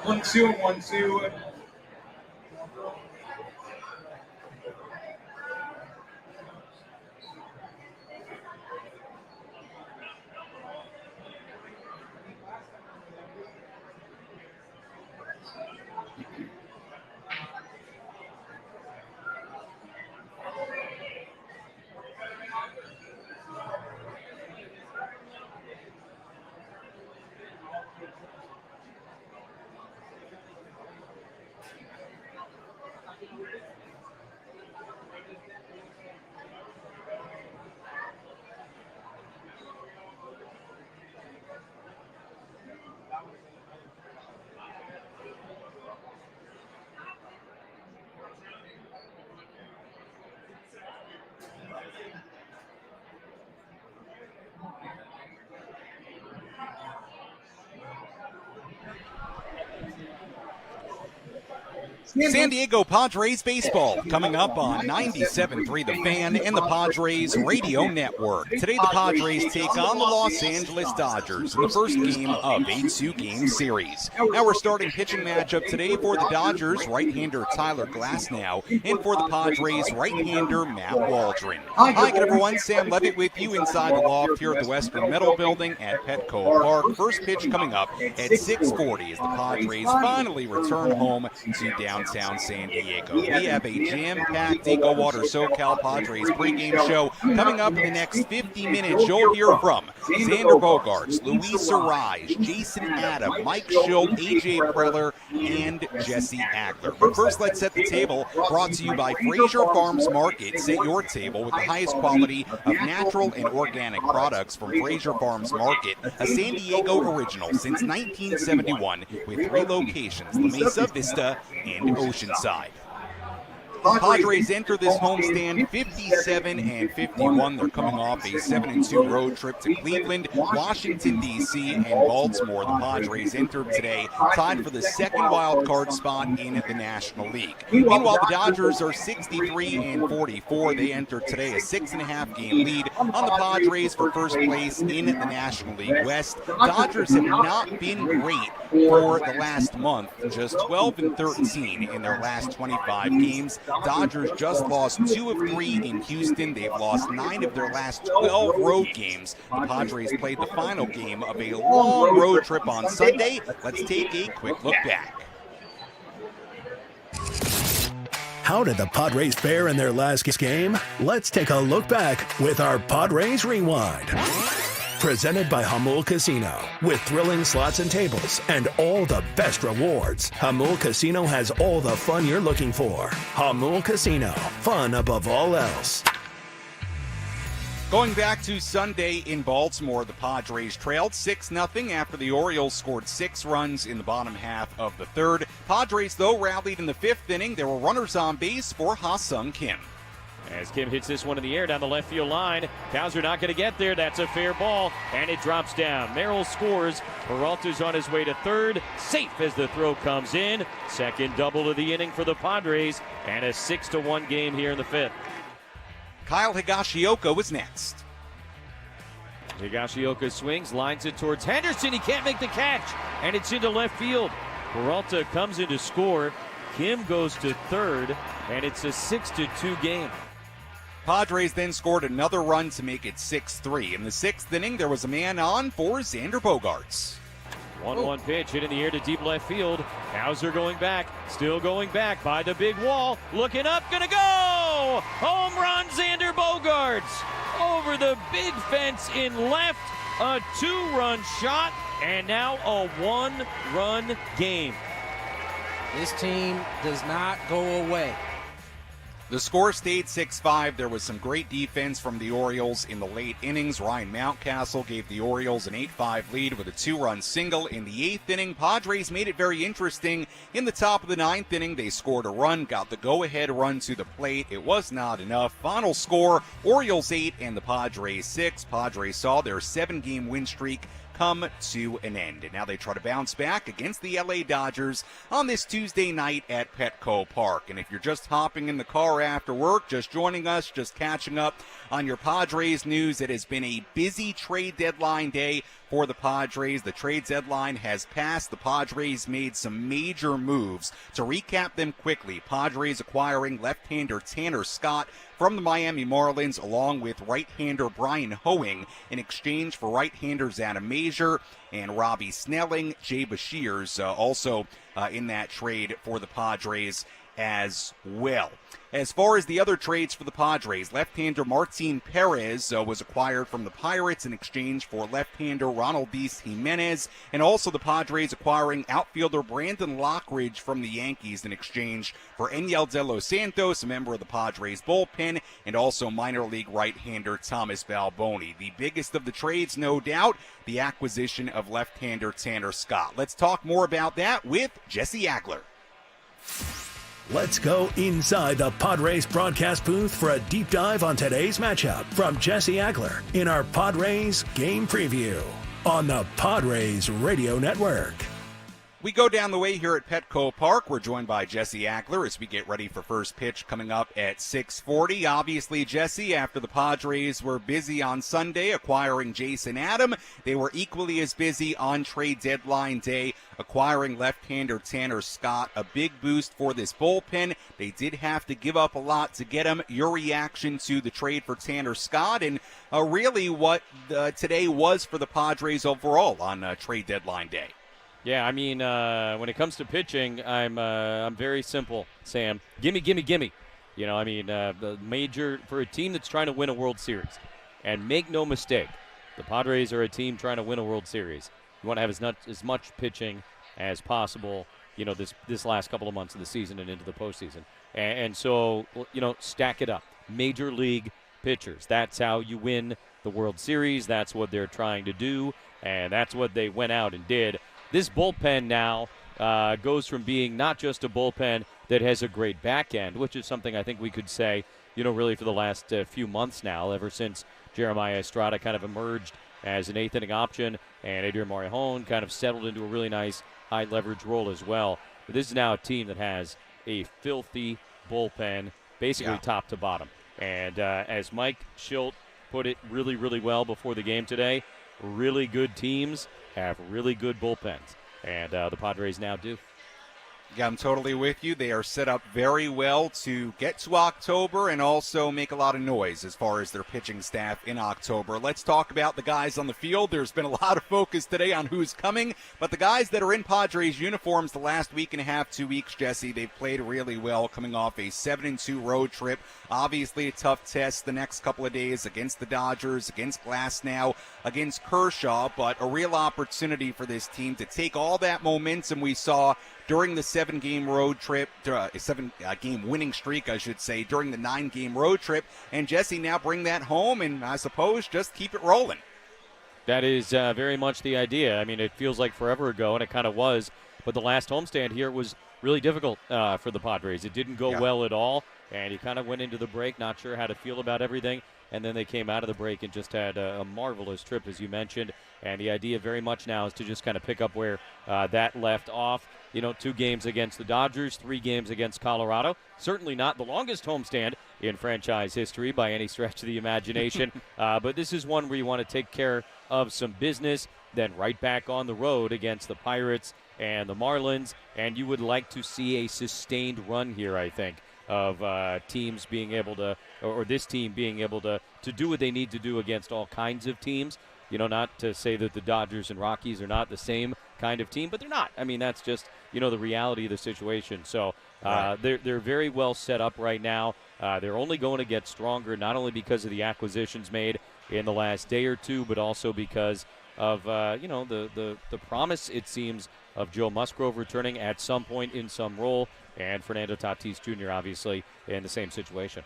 1-2, 1-2. San Diego Padres baseball coming up on 97.3 The Fan and the Padres Radio Network. Today the Padres take on the Los Angeles Dodgers in the first game of a 2-game series. Now we're starting pitching matchup today for the Dodgers, right-hander Tyler Glasnow, and for the Padres, right-hander Matt Waldron. Hi again everyone, Sam Levitt with you inside the loft here at the Western Metal Building at Petco Park. First pitch coming up at 6:40 as the Padres finally return home to downtown San Diego. We have a jam-packed EcoWater SoCal Padres pregame show coming up in the next 50 minutes. You'll hear from Xander Bogaerts, Luis Arraez, Jason Adam, Mike Shildt, AJ Preller, and Jesse Agler. But first, let's set the table. Brought to you by Fraser Farms Market. Set your table with the highest quality of natural and organic products from Fraser Farms Market, a San Diego original since 1971 with 3 locations, La Mesa, Vista, and Oceanside. Padres enter this homestand 57-51. They're coming off a 7-2 road trip to Cleveland, Washington, D.C., and Baltimore. The Padres entered today tied for the second wild card spot in the National League. Meanwhile, the Dodgers are 63-44. They entered today a 6.5-game lead on the Padres for first place in the National League West. Dodgers have not been great for the last month, just 12-13 in their last 25 games. Dodgers just lost 2 of 3 in Houston. They've lost 9 of their last 12 road games. The Padres played the final game of a long road trip on Sunday. Let's take a quick look back. How did the Padres fare in their last game? Let's take a look back with our Padres Rewind. Presented by Hamul Casino. With thrilling slots and tables and all the best rewards, Hamul Casino has all the fun you're looking for. Hamul Casino. Fun above all else. Going back to Sunday in Baltimore, the Padres trailed 6-0 after the Orioles scored 6 runs in the bottom half of the third. Padres, though, rallied in the 5th inning. There were runners on base for Ha-Sung Kim. As Kim hits this one in the air down the left field line. Cows are not going to get there. That's a fair ball, and it drops down. Merrill scores. Peralta's on his way to third. Safe as the throw comes in. Second double of the inning for the Padres, and a 6-1 game here in the 5th. Kyle Higashioka was next. Higashioka swings, lines it towards Henderson. He can't make the catch, and it's into left field. Peralta comes in to score. Kim goes to third, and it's a 6-2 game. Padres then scored another run to make it 6-3. In the 6th inning, there was a man on for Xander Bogaerts. 1-1 pitch hit in the air to deep left field. Hauser going back, still going back by the big wall. Looking up, gonna go! Home run, Xander Bogaerts! Over the big fence in left, a 2-run shot, and now a 1-run game. This team does not go away. The score stayed 6-5. There was some great defense from the Orioles in the late innings. Ryan Mountcastle gave the Orioles an 8-5 lead with a 2-run single in the 8th inning. Padres made it very interesting. In the top of the 9th inning, they scored a run, got the go-ahead run to the plate. It was not enough. Final score, Orioles 8 and the Padres 6. Padres saw their 7-game win streak come to an end. And now they try to bounce back against the LA Dodgers on this Tuesday night at Petco Park. And if you're just hopping in the car after work, just joining us, just catching up on your Padres news, it has been a busy trade deadline day for the Padres. The trade deadline has passed. The Padres made some major moves. To recap them quickly, Padres acquiring left-hander Tanner Scott from the Miami Marlins, along with right-hander Brian Hoeing in exchange for right-handers Adam Mazur and Robbie Snelling. Jay Bashir's also in that trade for the Padres as well. As far as the other trades for the Padres, left-hander Martin Perez was acquired from the Pirates in exchange for left-hander Ronaldis Jimenez, and also the Padres acquiring outfielder Brandon Lockridge from the Yankees in exchange for Enyel De Los Santos, a member of the Padres bullpen, and also minor league right-hander Thomas Balboni. The biggest of the trades, no doubt, the acquisition of left-hander Tanner Scott. Let's talk more about that with Jesse Agler. Let's go inside the Padres broadcast booth for a deep dive on today's matchup from Jesse Agler in our Padres game preview on the Padres Radio Network. We go down the way here at Petco Park. We're joined by Jesse Agler as we get ready for first pitch coming up at 6:40. Obviously, Jesse, after the Padres were busy on Sunday acquiring Jason Adam, they were equally as busy on trade deadline day acquiring left-hander Tanner Scott. A big boost for this bullpen. They did have to give up a lot to get him. Your reaction to the trade for Tanner Scott and really what today was for the Padres overall on trade deadline day? Yeah, I mean, when it comes to pitching, I'm very simple, Sam. Gimme, gimme, gimme. You know, I mean, the major for a team that's trying to win a World Series. And make no mistake, the Padres are a team trying to win a World Series. You want to have as much pitching as possible, you know, this last couple of months of the season and into the postseason. And so, you know, stack it up. Major league pitchers. That's how you win the World Series. That's what they're trying to do. And that's what they went out and did. This bullpen now goes from being not just a bullpen that has a great back end, which is something I think we could say, you know, really for the last few months now, ever since Jeremiah Estrada kind of emerged as an eighth inning option and Adrian Morejon kind of settled into a really nice high leverage role as well. But this is now a team that has a filthy bullpen, basically top to bottom. And as Mike Shildt put it really, really well before the game today, really good teams have really good bullpens, and the Padres now do. Yeah, I'm totally with you. They are set up very well to get to October and also make a lot of noise as far as their pitching staff in October. Let's talk about the guys on the field. There's been a lot of focus today on who's coming, but the guys that are in Padres uniforms the last week and a half, 2 weeks, Jesse, they've played really well coming off a 7-2 road trip. Obviously a tough test the next couple of days against the Dodgers, against Glasnow, against Kershaw, but a real opportunity for this team to take all that momentum we saw during the 7-game road trip, 7-game winning streak, I should say, during the 9-game road trip. And Jesse, now bring that home and I suppose just keep it rolling. That is very much the idea. I mean, it feels like forever ago, and it kind of was. But the last homestand here was really difficult for the Padres. It didn't go well at all, and you kind of went into the break not sure how to feel about everything. And then they came out of the break and just had a marvelous trip, as you mentioned. And the idea very much now is to just kind of pick up where that left off. You know, 2 games against the Dodgers, 3 games against Colorado. Certainly not the longest homestand in franchise history by any stretch of the imagination. But this is one where you want to take care of some business, then right back on the road against the Pirates and the Marlins. And you would like to see a sustained run here, I think, of teams being able to, or this team being able to do what they need to do against all kinds of teams. You know, not to say that the Dodgers and Rockies are not the same kind of team, but they're not. I mean, that's just, you know, the reality of the situation. So they're very well set up right now. They're only going to get stronger, not only because of the acquisitions made in the last day or two, but also because of, you know, the promise, it seems, of Joe Musgrove returning at some point in some role, and Fernando Tatis Jr., obviously, in the same situation.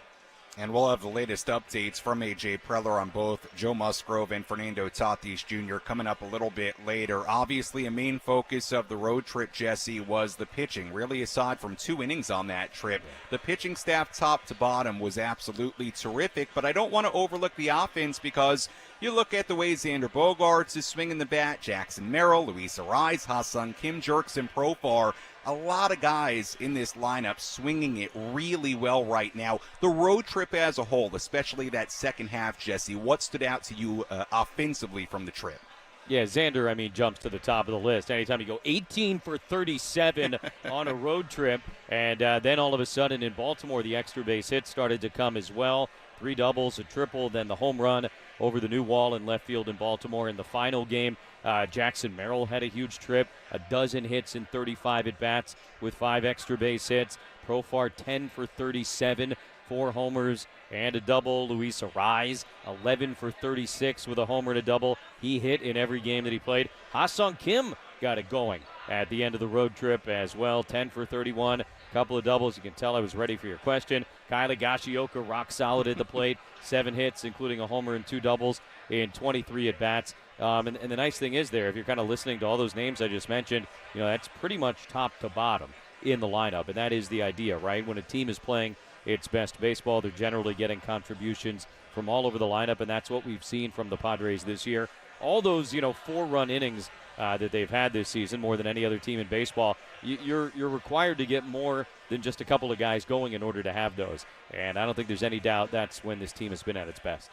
And we'll have the latest updates from AJ Preller on both Joe Musgrove and Fernando Tatis Jr. coming up a little bit later. Obviously, a main focus of the road trip, Jesse, was the pitching. Really, aside from 2 innings on that trip, the pitching staff top to bottom was absolutely terrific. But I don't want to overlook the offense because you look at the way Xander Bogaerts is swinging the bat, Jackson Merrill, Luis Arraez, Ha-Seong Kim, Jurickson Profar. A lot of guys in this lineup swinging it really well right now. The road trip as a whole, especially that second half, Jesse, what stood out to you offensively from the trip? Yeah, Xander, jumps to the top of the list. Anytime you go 18 for 37 on a road trip, and then all of a sudden in Baltimore, the extra base hits started to come as well. 3 doubles, a triple, then the home run over the new wall in left field in Baltimore in the final game. Jackson Merrill had a huge trip, a dozen hits in 35 at-bats with 5 extra base hits. Profar 10 for 37, 4 homers and a double. Luis Arraez 11 for 36 with a homer and a double. He hit in every game that he played. Ha-Sung Kim got it going at the end of the road trip as well. 10 for 31, couple of doubles. You can tell I was ready for your question. Kyle Higashioka rock solid at the plate. 7 hits, including a homer and 2 doubles in 23 at-bats. And the nice thing is there, if you're kind of listening to all those names I just mentioned, that's pretty much top to bottom in the lineup. And that is the idea, right? When a team is playing its best baseball, they're generally getting contributions from all over the lineup, and that's what we've seen from the Padres this year. All those, 4-run innings that they've had this season, more than any other team in baseball, you're required to get more than just a couple of guys going in order to have those. And I don't think there's any doubt that's when this team has been at its best.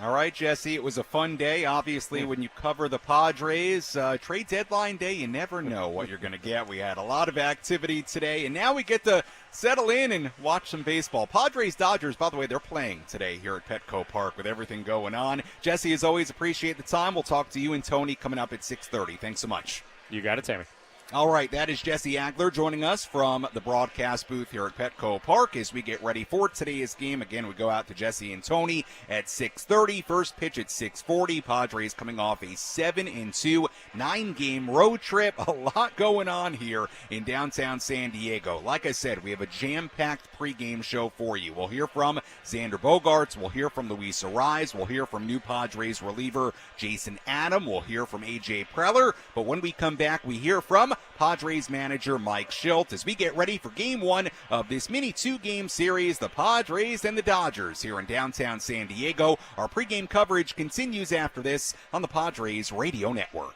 All right, Jesse, it was a fun day. Obviously, when you cover the Padres, trade deadline day, you never know what you're going to get. We had a lot of activity today, and now we get to settle in and watch some baseball. Padres, Dodgers, by the way, they're playing today here at Petco Park with everything going on. Jesse, as always, appreciate the time. We'll talk to you and Tony coming up at 6:30. Thanks so much. You got it, Tammy. All right, that is Jesse Agler joining us from the broadcast booth here at Petco Park as we get ready for today's game. Again, we go out to Jesse and Tony at 6:30. First pitch at 6:40. Padres coming off a 7-2 9-game road trip. A lot going on here in downtown San Diego. Like I said, we have a jam-packed pregame show for you. We'll hear from Xander Bogaerts. We'll hear from Luis Arraez. We'll hear from new Padres reliever Jason Adam. We'll hear from AJ Preller. But when we come back, we hear from Padres manager Mike Shildt as we get ready for Game 1 of this mini 2-game series, the Padres and the Dodgers here in downtown San Diego. Our pregame coverage continues after this on the Padres Radio Network.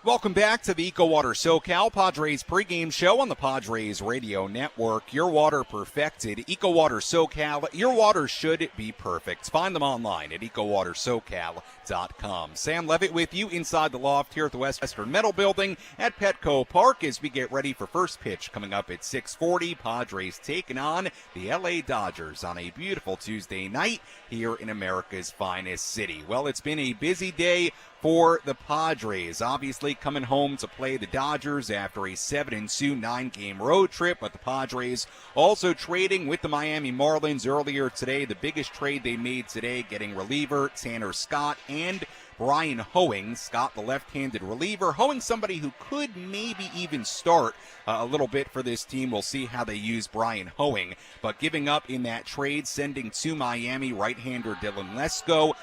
Welcome back to the EcoWater SoCal Padres pregame show on the Padres Radio Network. Your water perfected. EcoWater SoCal. Your water should be perfect. Find them online at EcoWaterSoCal.com. Sam Levitt with you inside the loft here at the Western Metal Building at Petco Park as we get ready for first pitch coming up at 6:40. Padres taking on the LA Dodgers on a beautiful Tuesday night here in America's finest city. Well, it's been a busy day for the Padres, obviously coming home to play the Dodgers after a 7-2 9-game road trip, but the Padres also trading with the Miami Marlins earlier today. The biggest trade they made today, getting reliever Tanner Scott and Brian Hoeing. Scott, the left-handed reliever. Hoeing, somebody who could maybe even start a little bit for this team. We'll see how they use Brian Hoeing. But giving up in that trade, sending to Miami right-hander Dylan Lesko.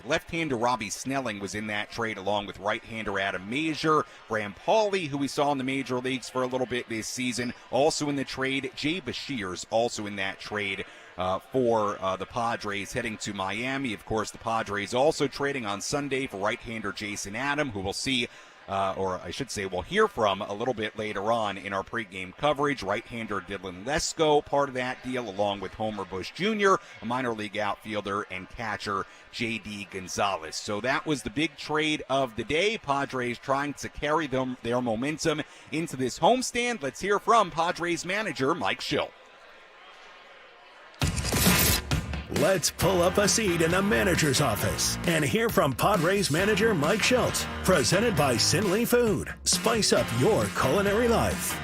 Left-hander Robbie Snelling was in that trade along with right-hander Adam Mazur. Graham Pauley, who we saw in the major leagues for a little bit this season, also in the trade. Jay Bashir's also in that trade for the Padres heading to Miami. Of course, the Padres also trading on Sunday for right-hander Jason Adam, who we'll see, we'll hear from a little bit later on in our pregame coverage. Right-hander Dylan Lesko, part of that deal, along with Homer Bush Jr., a minor league outfielder, and catcher J.D. Gonzalez. So that was the big trade of the day. Padres trying to carry their momentum into this homestand. Let's hear from Padres manager Mike Shildt. Let's pull up a seat in the manager's office and hear from Padres manager Mike Shildt. Presented by Sinley Food. Spice up your culinary life.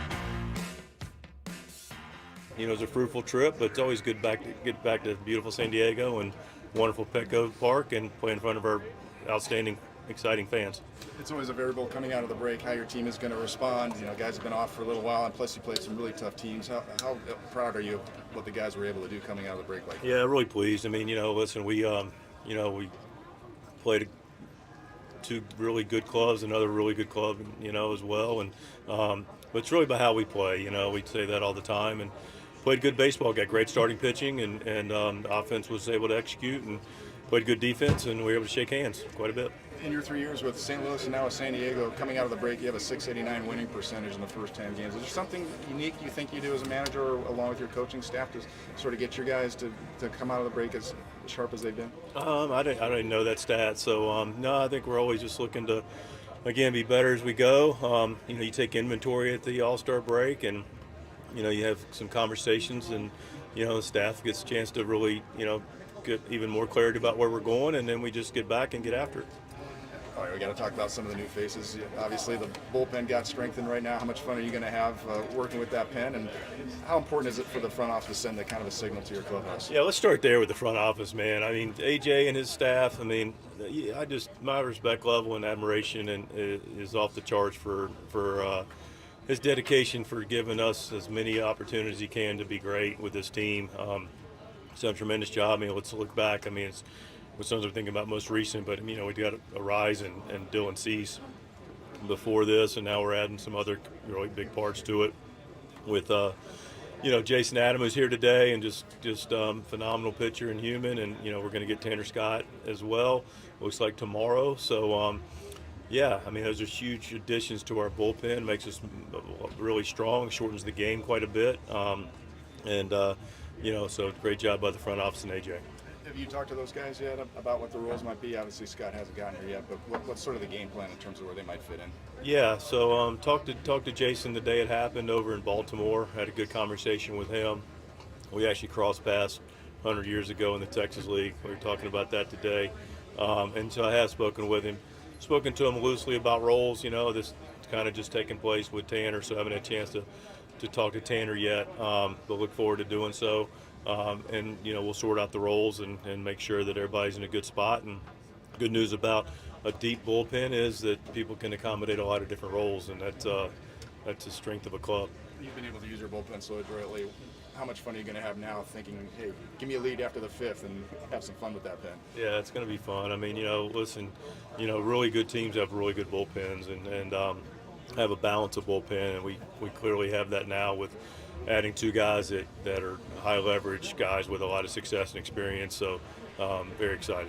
You know, it's a fruitful trip, but it's always good to get back to beautiful San Diego and wonderful Petco Park and play in front of our outstanding, exciting fans. It's always a variable coming out of the break, how your team is going to respond. You know, guys have been off for a little while, and plus you played some really tough teams. How proud are you of what the guys were able to do coming out of the break like that? Yeah, really pleased. I mean, listen, we played two really good clubs, another really good club, as well. And but it's really about how we play. We say that all the time. And played good baseball, got great starting pitching, and the offense was able to execute and played good defense, and we were able to shake hands quite a bit. In your 3 years with St. Louis and now with San Diego, coming out of the break, you have a .689 winning percentage in the first 10 games. Is there something unique you think you do as a manager, or along with your coaching staff, to sort of get your guys to come out of the break as sharp as they've been? I didn't know that stat, so no, I think we're always just looking to, again, be better as we go. You take inventory at the All-Star break, and you have some conversations, and the staff gets a chance to really get even more clarity about where we're going, and then we just get back and get after it. All right, we got to talk about some of the new faces. Obviously, the bullpen got strengthened right now. How much fun are you going to have working with that pen, and how important is it for the front office to send that kind of a signal to your clubhouse? Yeah, let's start there with the front office, man. I mean, AJ and his staff. I mean, my respect level and admiration is off the charts for his dedication for giving us as many opportunities as he can to be great with this team. He's done a tremendous job. I mean, let's look back. I mean, it's what some are thinking about most recent, but we got Arraez and Dylan Cease before this, and now we're adding some other really big parts to it with Jason Adam, who's here today, and just phenomenal pitcher and human, and we're going to get Tanner Scott as well. Looks like tomorrow. So yeah, I mean, those are huge additions to our bullpen. Makes us really strong, shortens the game quite a bit, so great job by the front office and AJ. Have you talked to those guys yet about what the roles might be? Obviously, Scott hasn't gotten here yet, but what's sort of the game plan in terms of where they might fit in? Yeah, so talked to Jason the day it happened over in Baltimore. Had a good conversation with him. We actually crossed paths 100 years ago in the Texas League. We were talking about that today. And so I have spoken with him. Spoken to him loosely about roles. This kind of just taking place with Tanner, so I haven't had a chance to talk to Tanner yet, but look forward to doing so. And we'll sort out the roles and make sure that everybody's in a good spot. And good news about a deep bullpen is that people can accommodate a lot of different roles, and that's the strength of a club. You've been able to use your bullpen so adroitly. How much fun are you going to have now thinking, hey, give me a lead after the fifth and have some fun with that pen? Yeah, it's going to be fun. I mean, listen, really good teams have really good bullpens and have a balance of bullpen, and we clearly have that now with adding two guys that are high leverage guys with a lot of success and experience. So very excited.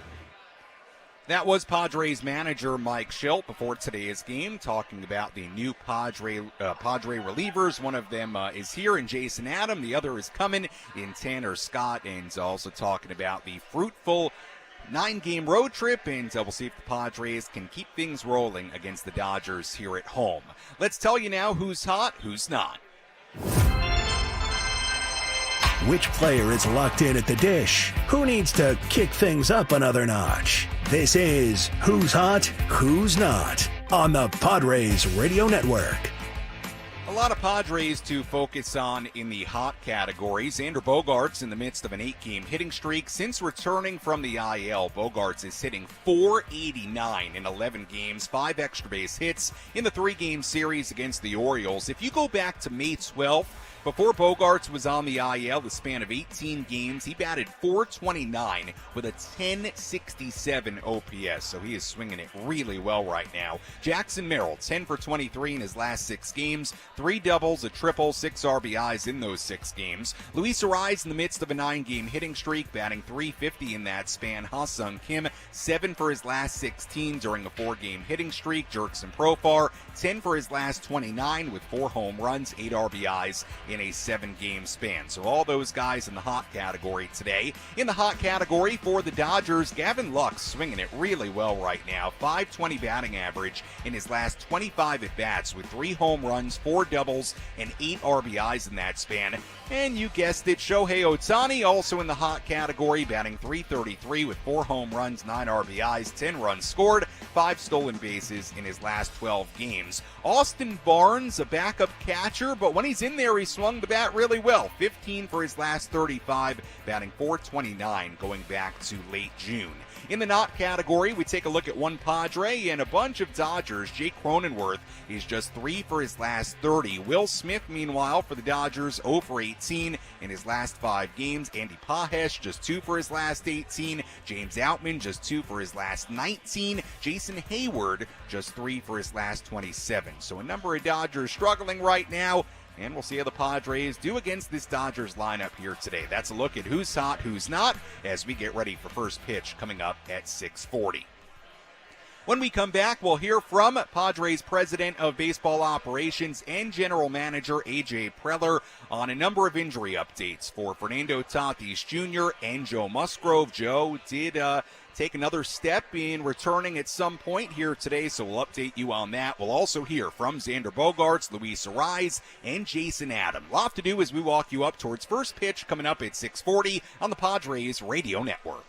That was Padres manager Mike Shildt before today's game, talking about the new Padre relievers. One of them is here in Jason Adam. The other is coming in Tanner Scott, and also talking about the fruitful 9-game road trip, and we'll see if the Padres can keep things rolling against the Dodgers here at home. Let's tell you now who's hot, who's not. Which player is locked in at the dish? Who needs to kick things up another notch? This is Who's Hot, Who's Not on the Padres Radio Network. A lot of Padres to focus on in the hot category. Xander Bogaerts in the midst of an 8-game hitting streak. Since returning from the IL, Bogaerts is hitting .489 in 11 games, 5 extra base hits in the 3-game series against the Orioles. If you go back to May 12th, before Bogaerts was on the IL, the span of 18 games, he batted .429 with a .1067 OPS, so he is swinging it really well right now. Jackson Merrill, 10 for 23 in his last 6 games, 3 doubles, a triple, 6 RBIs in those 6 games. Luis Arraez in the midst of a 9-game hitting streak, batting .350 in that span. Ha-Sung Kim, 7 for his last 16 during a 4-game hitting streak. Jerkson Profar, 10 for his last 29 with 4 home runs, 8 RBIs in a 7-game span. So all those guys in the hot category today. In the hot category for the Dodgers, Gavin Lux swinging it really well right now. .520 batting average in his last 25 at-bats with 3 home runs, 4 doubles, and 8 RBIs in that span. And you guessed it, Shohei Ohtani also in the hot category, batting .333 with 4 home runs, 9 RBIs, 10 runs scored, 5 stolen bases in his last 12 games. Austin Barnes, a backup catcher, but when he's in there, he swung the bat really well. 15 for his last 35, batting .429 going back to late June. In the not category, we take a look at one Padre and a bunch of Dodgers. Jake Cronenworth is just 3 for his last 30. Will Smith, meanwhile, for the Dodgers, 0 for 18 in his last 5 games. Andy Pagesh, just 2 for his last 18. James Outman, just 2 for his last 19. Jason Hayward, just 3 for his last 27. So a number of Dodgers struggling right now. And we'll see how the Padres do against this Dodgers lineup here today. That's a look at who's hot, who's not, as we get ready for first pitch coming up at 6:40. When we come back, we'll hear from Padres President of Baseball Operations and General Manager AJ Preller on a number of injury updates for Fernando Tatis Jr. and Joe Musgrove. Joe did take another step in returning at some point here today, so we'll update you on that. We'll also hear from Xander Bogaerts, Luis Arraez, and Jason Adam. A lot to do as we walk you up towards first pitch coming up at 6:40 on the Padres Radio Network.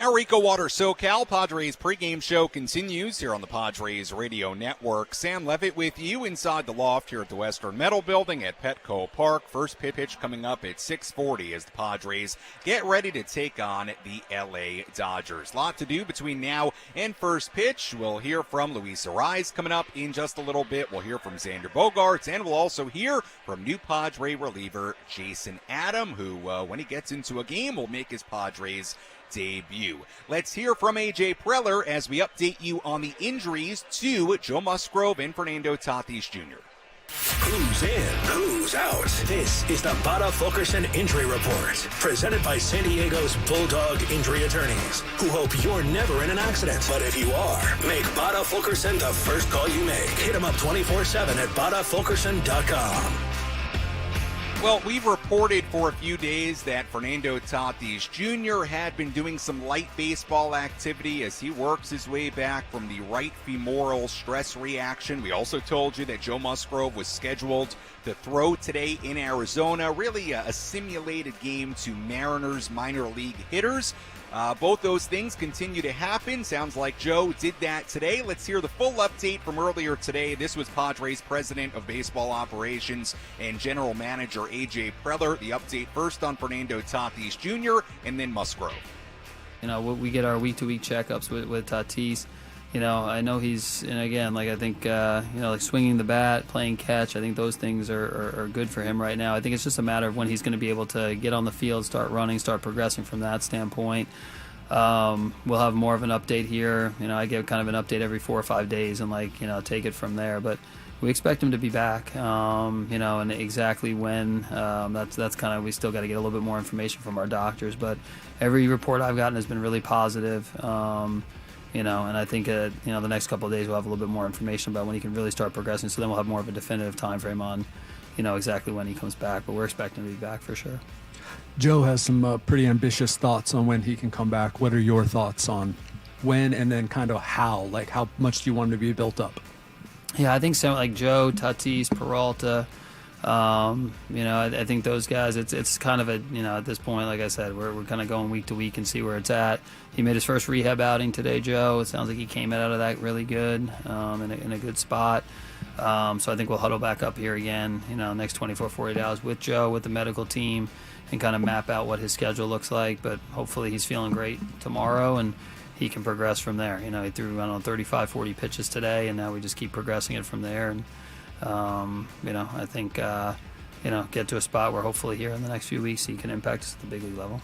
Our EcoWater SoCal Padres pregame show continues here on the Padres Radio Network. Sam Levitt with you inside the loft here at the Western Metal Building at Petco Park. First pitch coming up at 6:40 as the Padres get ready to take on the LA Dodgers. Lot to do between now and first pitch. We'll hear from Luis Arraez coming up in just a little bit. We'll hear from Xander Bogaerts, and we'll also hear from new Padre reliever Jason Adam, who, when he gets into a game, will make his Padres debut. Let's hear from AJ Preller as we update you on the injuries to Joe Musgrove and Fernando Tatis Jr. Who's in, who's out? This is the Bada Fulkerson Injury Report, presented by San Diego's Bulldog Injury Attorneys, who hope you're never in an accident. But if you are, make Bada Fulkerson the first call you make. Hit him up 24/7 at badafulkerson.com. Well, we've reported for a few days that Fernando Tatis Jr. had been doing some light baseball activity as he works his way back from the right femoral stress reaction. We also told you that Joe Musgrove was scheduled to throw today in Arizona. Really a simulated game to Mariners minor league hitters. Both those things continue to happen. Sounds like Joe did that today. Let's hear the full update from earlier today. This was Padres President of Baseball Operations and General Manager AJ Preller. The update first on Fernando Tatis Jr. and then Musgrove. You know, we get our week-to-week checkups with Tatis. You know, I know he's, and again, like I think, like swinging the bat, playing catch, I think those things are good for him right now. I think it's just a matter of when he's going to be able to get on the field, start running, start progressing from that standpoint. We'll have more of an update here. You know, I give kind of an update every 4 or 5 days and take it from there. But we expect him to be back, and exactly when, that's kind of, we still got to get a little bit more information from our doctors. But every report I've gotten has been really positive. And I think, the next couple of days we'll have a little bit more information about when he can really start progressing. So then we'll have more of a definitive time frame on, exactly when he comes back. But we're expecting him to be back for sure. Joe has some pretty ambitious thoughts on when he can come back. What are your thoughts on when and then kind of how? Like, how much do you want him to be built up? Yeah, I think so. Like Joe, Tatis, Peralta, I think those guys, it's kind of at this point, like I said, we're kind of going week to week and see where it's at. He made his first rehab outing today, Joe. It sounds like he came out of that really good, in a good spot. So I think we'll huddle back up here again, next 24, 48 hours with Joe, with the medical team, and kind of map out what his schedule looks like. But hopefully he's feeling great tomorrow and he can progress from there. He threw around 35, 40 pitches today, and now we just keep progressing it from there. And I think, get to a spot where hopefully here in the next few weeks he can impact us at the big league level.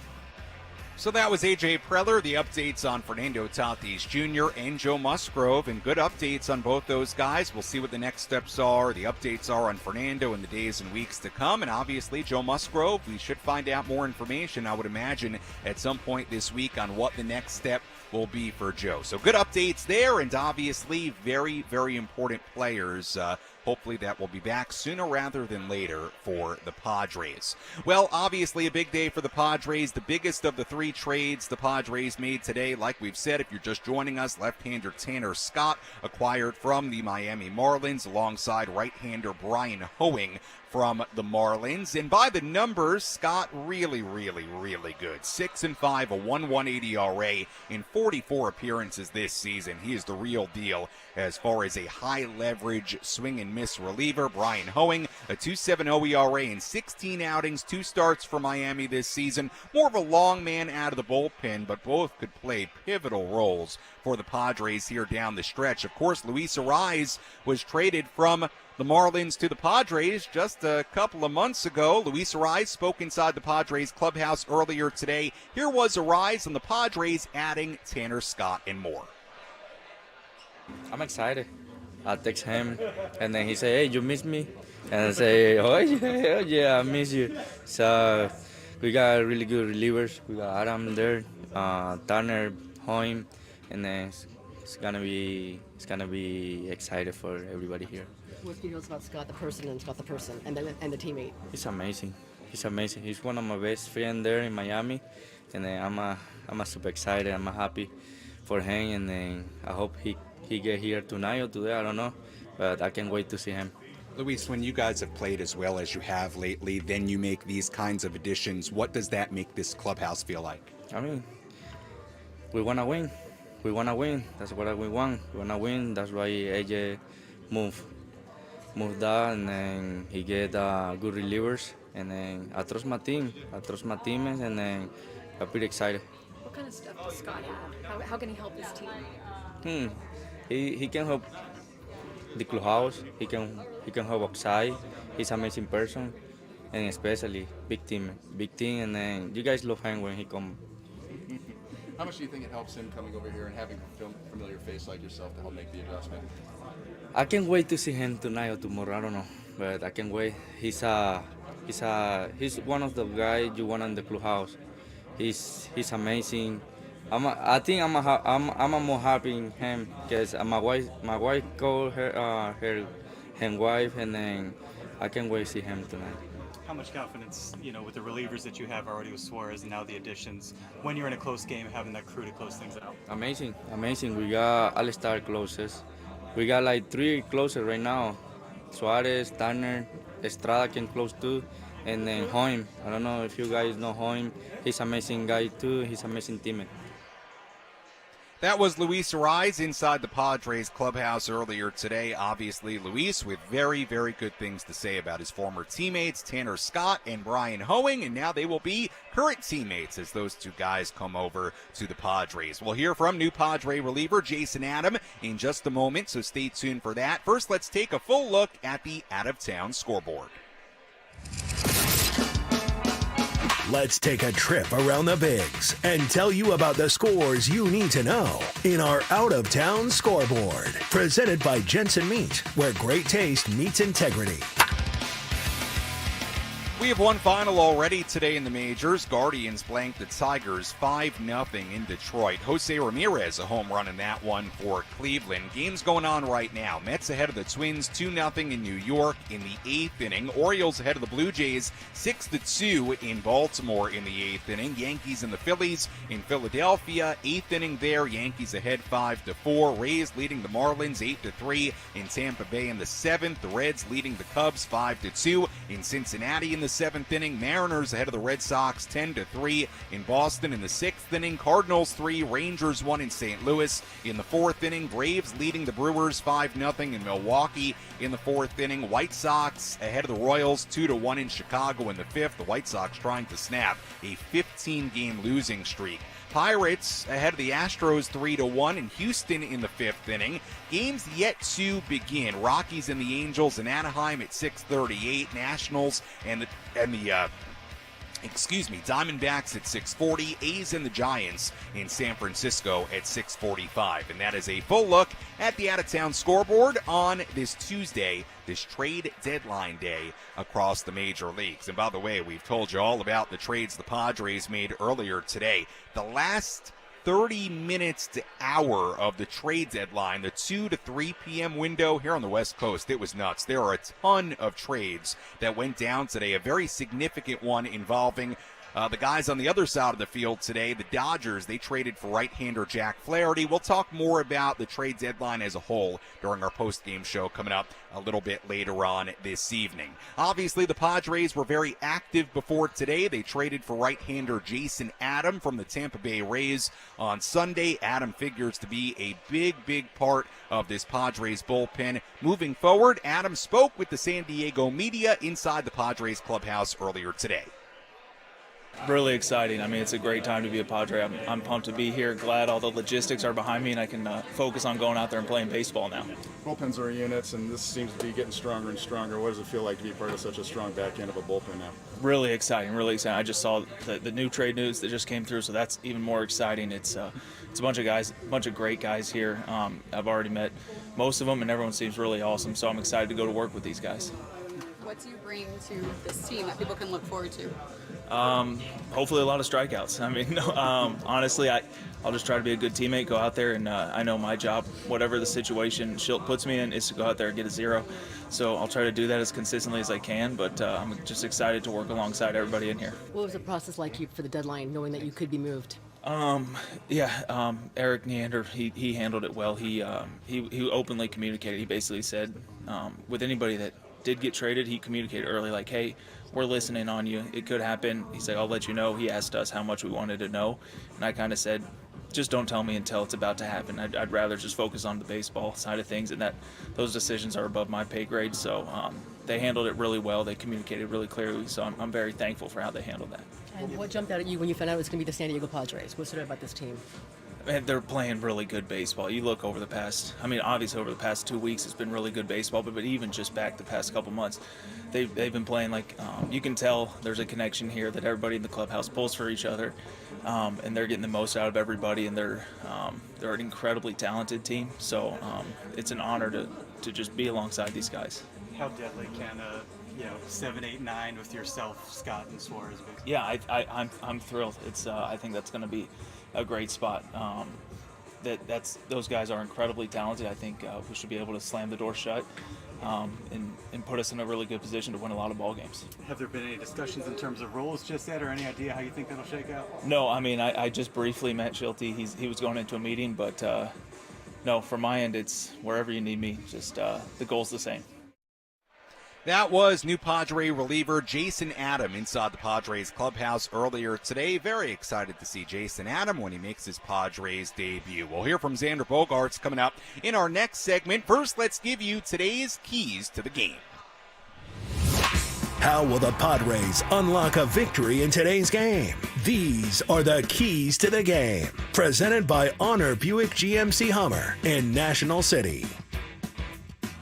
So that was AJ Preller, the updates on Fernando Tatis Jr. and Joe Musgrove, and good updates on both those guys. We'll see what the next steps are, the updates are on Fernando in the days and weeks to come, and obviously Joe Musgrove, we should find out more information, I would imagine, at some point this week on what the next step will be for Joe. So good updates there, and obviously very, very important players. Hopefully that will be back sooner rather than later for the Padres. Well, obviously a big day for the Padres, the biggest of the 3 trades the Padres made today. Like we've said, if you're just joining us, left-hander Tanner Scott acquired from the Miami Marlins alongside right-hander Brian Hoeing from the Marlins. And by the numbers, Scott really, really, really good. 6-5, a 1.18 ERA in 44 appearances this season. He is the real deal as far as a high-leverage swing-and-miss reliever. Brian Hoeing, a 2.70 ERA in 16 outings, 2 starts for Miami this season. More of a long man out of the bullpen, but both could play pivotal roles for the Padres here down the stretch. Of course, Luis Arraez was traded from the Marlins to the Padres just a couple of months ago. Luis Arraez spoke inside the Padres clubhouse earlier today. Here was Arraez on the Padres adding Tanner Scott and more. I'm excited. I text him, and then he say, "Hey, you miss me?" And I say, "Oh yeah, I miss you." So we got really good relievers. We got Adam there, Turner, Hoeing, and then it's gonna be excited for everybody here. What do you know about Scott the person and Scott the person and the teammate? He's amazing. He's one of my best friends there in Miami, and then I'm super excited. I'm happy for him, and then I hope he get here tonight or today. I don't know, but I can't wait to see him. Luis, when you guys have played as well as you have lately, then you make these kinds of additions. What does that make this clubhouse feel like? I mean, we want to win. We want to win. That's what we want. We want to win. That's why AJ moved that, and then he get good relievers. And then I trust my team. And then I'm pretty excited. What kind of stuff does Scott have? How can he help his team? He can help the clubhouse. He can help outside. He's an amazing person, and especially big team, and then you guys love him when he come. How much do you think it helps him coming over here and having a familiar face like yourself to help make the adjustment? I can't wait to see him tonight or tomorrow. I don't know, but I can't wait. He's one of the guys you want in the clubhouse. He's amazing. I think I'm more happy in him because my wife called her wife, and then I can't wait to see him tonight. How much confidence, with the relievers that you have already with Suarez and now the additions, when you're in a close game, having that crew to close things out? Amazing. We got all-star closers. We got like 3 closers right now. Suarez, Turner, Estrada can close too, and then Hoym. I don't know if you guys know Hoym. He's an amazing guy too. He's an amazing teammate. That was Luis Arraez inside the Padres clubhouse earlier today. Obviously, Luis with very, very good things to say about his former teammates, Tanner Scott and Brian Hoeing, and now they will be current teammates as those two guys come over to the Padres. We'll hear from new Padre reliever Jason Adam in just a moment, so stay tuned for that. First, let's take a full look at the out-of-town scoreboard. Let's take a trip around the Bigs and tell you about the scores you need to know in our out-of-town scoreboard. Presented by Jensen Meat, where great taste meets integrity. We have one final already today in the majors. Guardians blanked the Tigers 5-0 in Detroit. Jose Ramirez a home run in that one for Cleveland. Game's going on right now. Mets ahead of the Twins 2-0 in New York in the 8th inning. Orioles ahead of the Blue Jays 6-2 in Baltimore in the 8th inning. Yankees and the Phillies in Philadelphia. 8th inning there. Yankees ahead 5-4. Rays leading the Marlins 8-3 in Tampa Bay in the 7th. The Reds leading the Cubs 5-2 in Cincinnati in the 7th inning. Mariners ahead of the Red Sox 10-3 in Boston in the 6th inning. Cardinals 3, Rangers 1 in St. Louis in the 4th inning. Braves leading the Brewers 5-0 in Milwaukee in the 4th inning. White Sox ahead of the Royals 2-1 in Chicago in the 5th. The White Sox trying to snap a 15-game losing streak. Pirates ahead of the Astros 3-1 in Houston in the 5th inning. Games yet to begin. Rockies and the Angels in Anaheim at 6:38. Nationals and the Diamondbacks at 6:40. A's and the Giants in San Francisco at 6:45. And that is a full look at the out-of-town scoreboard on this Tuesday, this trade deadline day across the major leagues. And by the way, we've told you all about the trades the Padres made earlier today. The last 30 minutes to hour of the trade deadline, the 2 to 3 p.m. window here on the West Coast, it was nuts. There are a ton of trades that went down today, a very significant one involving the guys on the other side of the field today. The Dodgers, they traded for right-hander Jack Flaherty. We'll talk more about the trade deadline as a whole during our post-game show coming up a little bit later on this evening. Obviously, the Padres were very active before today. They traded for right-hander Jason Adam from the Tampa Bay Rays on Sunday. Adam figures to be a big part of this Padres bullpen. Moving forward, Adam spoke with the San Diego media inside the Padres clubhouse earlier today. Really exciting. I mean, it's a great time to be a Padre. I'm pumped to be here. Glad all the logistics are behind me, and I can focus on going out there and playing baseball now. Bullpens are units, and this seems to be getting stronger and stronger. What does it feel like to be part of such a strong back end of a bullpen now? Really exciting, really exciting. I just saw the new trade news that just came through, so that's even more exciting. It's a bunch of guys, a bunch of great guys here. I've already met most of them, and everyone seems really awesome, so I'm excited to go to work with these guys. What do you bring to this team that people can look forward to? Hopefully a lot of strikeouts. I mean, honestly, I'll just try to be a good teammate, go out there, and I know my job, whatever the situation Shildt puts me in, is to go out there and get a 0. So I'll try to do that as consistently as I can, but I'm just excited to work alongside everybody in here. What was the process like for the deadline, knowing that you could be moved? Eric Neander, he handled it well. He openly communicated. He basically said, with anybody that did get traded, he communicated early, like, hey, we're listening on you. It could happen. He said, I'll let you know. He asked us how much we wanted to know. And I kind of said, just don't tell me until it's about to happen. I'd rather just focus on the baseball side of things, and that those decisions are above my pay grade. So they handled it really well. They communicated really clearly. So I'm very thankful for how they handled that. And what jumped out at you when you found out it was going to be the San Diego Padres? What stood out about this team? Man, they're playing really good baseball. You look over the past, obviously over the past 2 weeks, it's been really good baseball, but even just back the past couple months, they've been playing like, you can tell there's a connection here that everybody in the clubhouse pulls for each other, and they're getting the most out of everybody, and they're an incredibly talented team. So it's an honor to just be alongside these guys. How deadly can 7, 8, 9 with yourself, Scott, and Suarez be? Yeah, I'm thrilled. It's I think that's going to be a great spot. Those guys are incredibly talented. I think we should be able to slam the door shut and put us in a really good position to win a lot of ball games. Have there been any discussions in terms of roles just yet, or any idea how you think that'll shake out? No, I just briefly met Shildt. He was going into a meeting, but no, from my end, it's wherever you need me. Just the goal's the same. That was new Padre reliever Jason Adam inside the Padres clubhouse earlier today. Very excited to see Jason Adam when he makes his Padres debut. We'll hear from Xander Bogaerts coming up in our next segment. First, let's give you today's keys to the game. How will the Padres unlock a victory in today's game? These are the keys to the game. Presented by Honor Buick GMC Hummer in National City.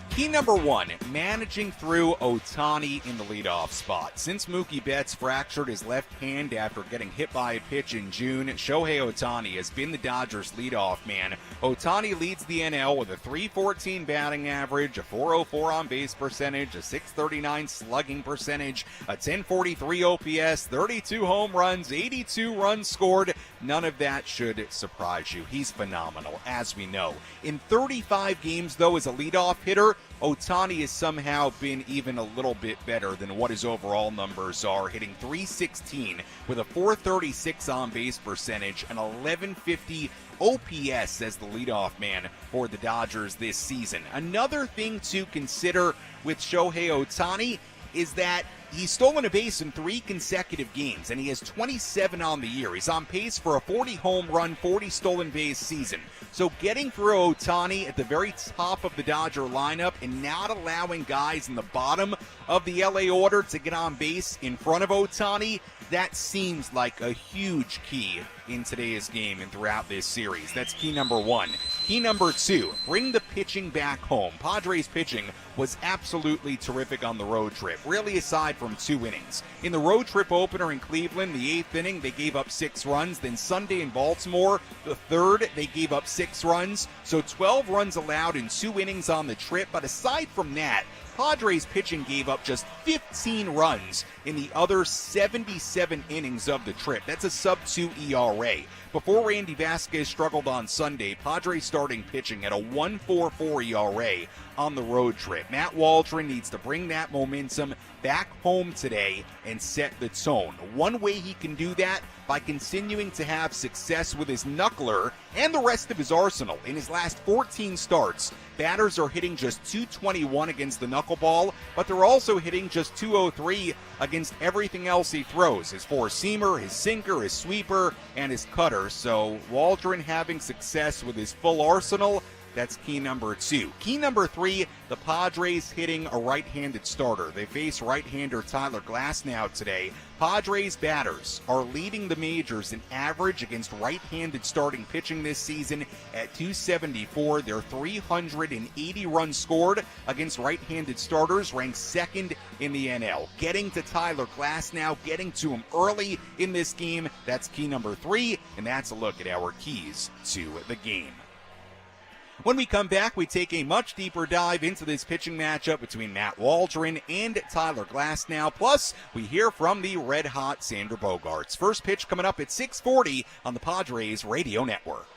Key number 1, managing through Ohtani in the leadoff spot. Since Mookie Betts fractured his left hand after getting hit by a pitch in June, Shohei Ohtani has been the Dodgers' leadoff man. Ohtani leads the NL with a .314 batting average, a .404 on-base percentage, a .639 slugging percentage, a .1043 OPS, 32 home runs, 82 runs scored. None of that should surprise you. He's phenomenal, as we know. In 35 games, though, as a leadoff hitter, Ohtani has somehow been even a little bit better than what his overall numbers are, hitting .316 with a .436 on-base percentage, an .1150 OPS as the leadoff man for the Dodgers this season. Another thing to consider with Shohei Ohtani is that he's stolen a base in 3 consecutive games, and he has 27 on the year. He's on pace for a 40 home run, 40 stolen base season. So getting through Ohtani at the very top of the Dodger lineup and not allowing guys in the bottom of the LA order to get on base in front of Ohtani, that seems like a huge key in today's game and throughout this series. That's key number 1. Key number 2, bring the pitching back home. Padres pitching was absolutely terrific on the road trip, really aside from 2 innings. In the road trip opener in Cleveland, the 8th inning, they gave up 6 runs. Then Sunday in Baltimore, the 3rd, they gave up 6 runs. So 12 runs allowed in 2 innings on the trip. But aside from that, Padres pitching gave up just 15 runs in the other 77 innings of the trip. That's a sub-2 ERA. Before Randy Vasquez struggled on Sunday, Padres starting pitching at a 1.44 ERA on the road trip. Matt Waldron needs to bring that momentum back home today and set the tone. One way he can do that, by continuing to have success with his knuckler and the rest of his arsenal. In his last 14 starts, batters are hitting just .221 against the knuckleball, but they're also hitting just .203 against everything else he throws. His four-seamer, his sinker, his sweeper, and his cutter. So Waldron having success with his full arsenal. That's key number 2. Key number 3, the Padres hitting a right-handed starter. They face right-hander Tyler Glasnow today. Padres batters are leading the majors in average against right-handed starting pitching this season at .274. They're 380 runs scored against right-handed starters, ranked 2nd in the NL. Getting to Tyler Glasnow, getting to him early in this game, that's key number 3, and that's a look at our keys to the game. When we come back, we take a much deeper dive into this pitching matchup between Matt Waldron and Tyler Glasnow. Plus, we hear from the red-hot Xander Bogaerts. First pitch coming up at 6:40 on the Padres Radio Network.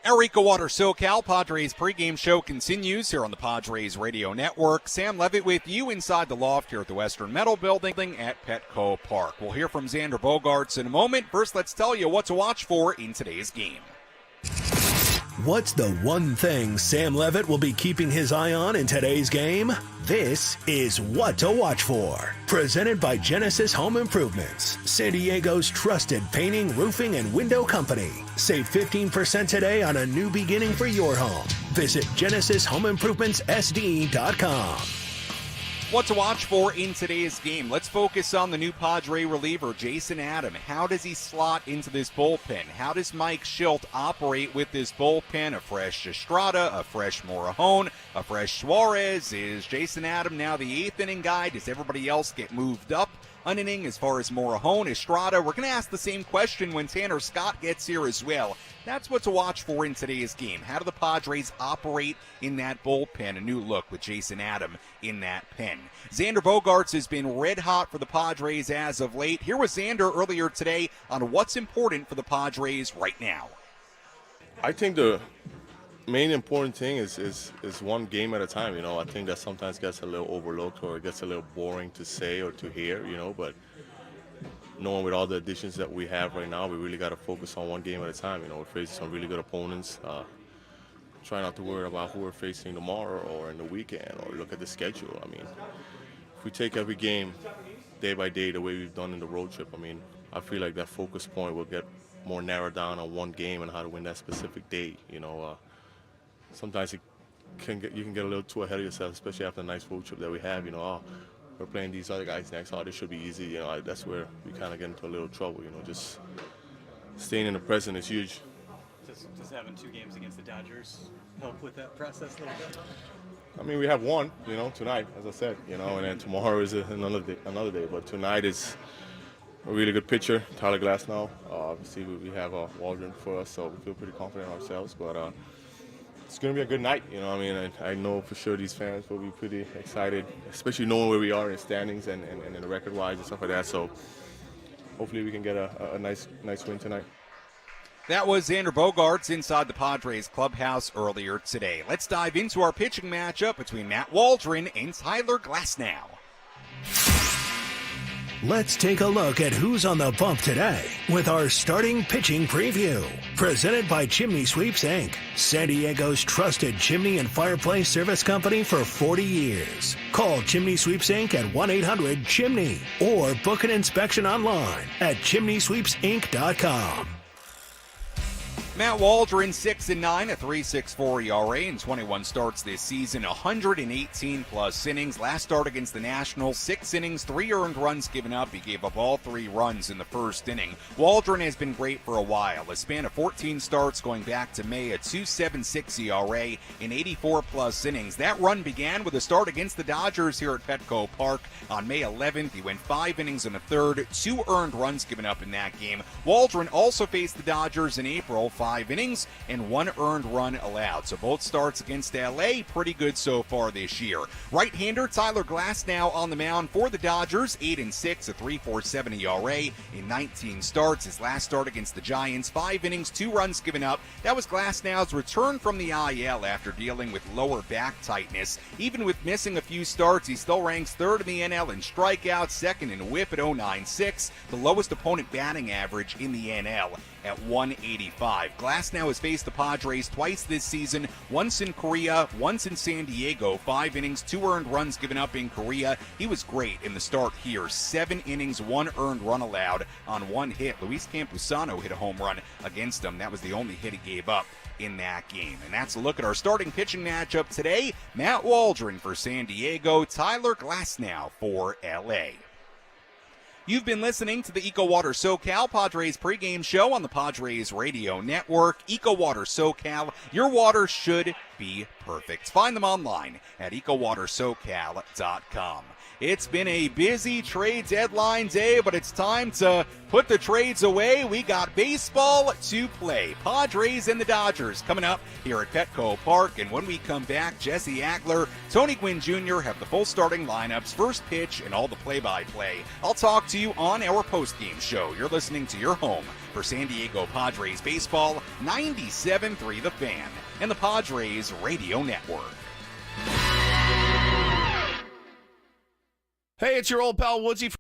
Our EcoWater SoCal Padres pregame show continues here on the Padres Radio Network. Sam Levitt with you inside the loft here at the Western Metal Building at Petco Park. We'll hear from Xander Bogaerts in a moment. First, let's tell you what to watch for in today's game. What's the one thing Sam Levitt will be keeping his eye on in today's game? This is What to Watch For. Presented by Genesis Home Improvements, San Diego's trusted painting, roofing, and window company. Save 15% today on a new beginning for your home. Visit GenesisHomeImprovementsSD.com. What to watch for in today's game. Let's focus on the new Padre reliever, Jason Adam. How does he slot into this bullpen? How does Mike Shildt operate with this bullpen? A fresh Estrada, a fresh Morejon, a fresh Arraez. Is Jason Adam now the eighth inning guy? Does everybody else get moved up an inning as far as Morejon, Estrada? We're going to ask the same question when Tanner Scott gets here as well. That's what to watch for in today's game. How do the Padres operate in that bullpen? A new look with Jason Adam in that pen. Xander Bogaerts has been red hot for the Padres as of late. Here was Xander earlier today on what's important for the Padres right now. I think the main important thing is one game at a time. You know, I think that sometimes gets a little overlooked or it gets a little boring to say or to hear, you know, but knowing with all the additions that we have right now, we really got to focus on one game at a time. You know, we're facing some really good opponents. Try not to worry about who we're facing tomorrow or in the weekend or look at the schedule. I mean, if we take every game day by day the way we've done in the road trip, I mean, I feel like that focus point will get more narrowed down on one game and how to win that specific day. You know, sometimes you can get a little too ahead of yourself, especially after a nice road trip that we have. You know, we're playing these other guys next. This should be easy. You know, that's where we kind of get into a little trouble. You know, just staying in the present is huge. Does having 2 games against the Dodgers help with that process a little bit? I mean, we have one, you know, tonight, as I said, you know, and then tomorrow is another day. But tonight is a really good pitcher, Tyler Glasnow. Obviously, we have Waldron for us, so we feel pretty confident in ourselves. But it's going to be a good night, you know. I mean, I know for sure these fans will be pretty excited, especially knowing where we are in standings and in the record-wise and stuff like that. So hopefully we can get a nice win tonight. That was Xander Bogaerts inside the Padres clubhouse earlier today. Let's dive into our pitching matchup between Matt Waldron and Tyler Glasnow. Let's take a look at who's on the bump today with our starting pitching preview. Presented by Chimney Sweeps, Inc., San Diego's trusted chimney and fireplace service company for 40 years. Call Chimney Sweeps, Inc. at 1-800-CHIMNEY or book an inspection online at chimneysweepsinc.com. Matt Waldron, 6-9, a 3.64 ERA in 21 starts this season, 118-plus innings. Last start against the Nationals, 6 innings, 3 earned runs given up. He gave up all 3 runs in the first inning. Waldron has been great for a while. A span of 14 starts going back to May, a 2.76 ERA in 84-plus innings. That run began with a start against the Dodgers here at Petco Park on May 11th. He went 5 innings and a third, 2 earned runs given up in that game. Waldron also faced the Dodgers in April, 5 innings and 1 earned run allowed. So both starts against LA, pretty good so far this year. Right-hander Tyler Glasnow on the mound for the Dodgers, 8-6, a 3.47 ERA in 19 starts. His last start against the Giants, 5 innings, 2 runs given up. That was Glasnow's return from the IL after dealing with lower back tightness. Even with missing a few starts, he still ranks 3rd in the NL in strikeouts, 2nd in whip at 0.96, the lowest opponent batting average in the NL at 185. Glasnow has faced the Padres twice this season, once in Korea, once in San Diego. 5 innings, 2 earned runs given up in Korea. He was great in the start here. 7 innings, 1 earned run allowed on 1 hit. Luis Campusano hit a home run against him. That was the only hit he gave up in that game. And that's a look at our starting pitching matchup today. Matt Waldron for San Diego, Tyler Glasnow for LA. You've been listening to the EcoWater SoCal Padres pregame show on the Padres Radio Network. EcoWater SoCal, your water should be perfect. Find them online at EcoWaterSoCal.com. It's been a busy trade deadline day, but it's time to put the trades away. We got baseball to play. Padres and the Dodgers coming up here at Petco Park. And when we come back, Jesse Agler, Tony Gwynn Jr. have the full starting lineups, first pitch, and all the play-by-play. I'll talk to you on our postgame show. You're listening to your home for San Diego Padres baseball, 97.3 The Fan and the Padres Radio Network. Hey, it's your old pal Woodsy.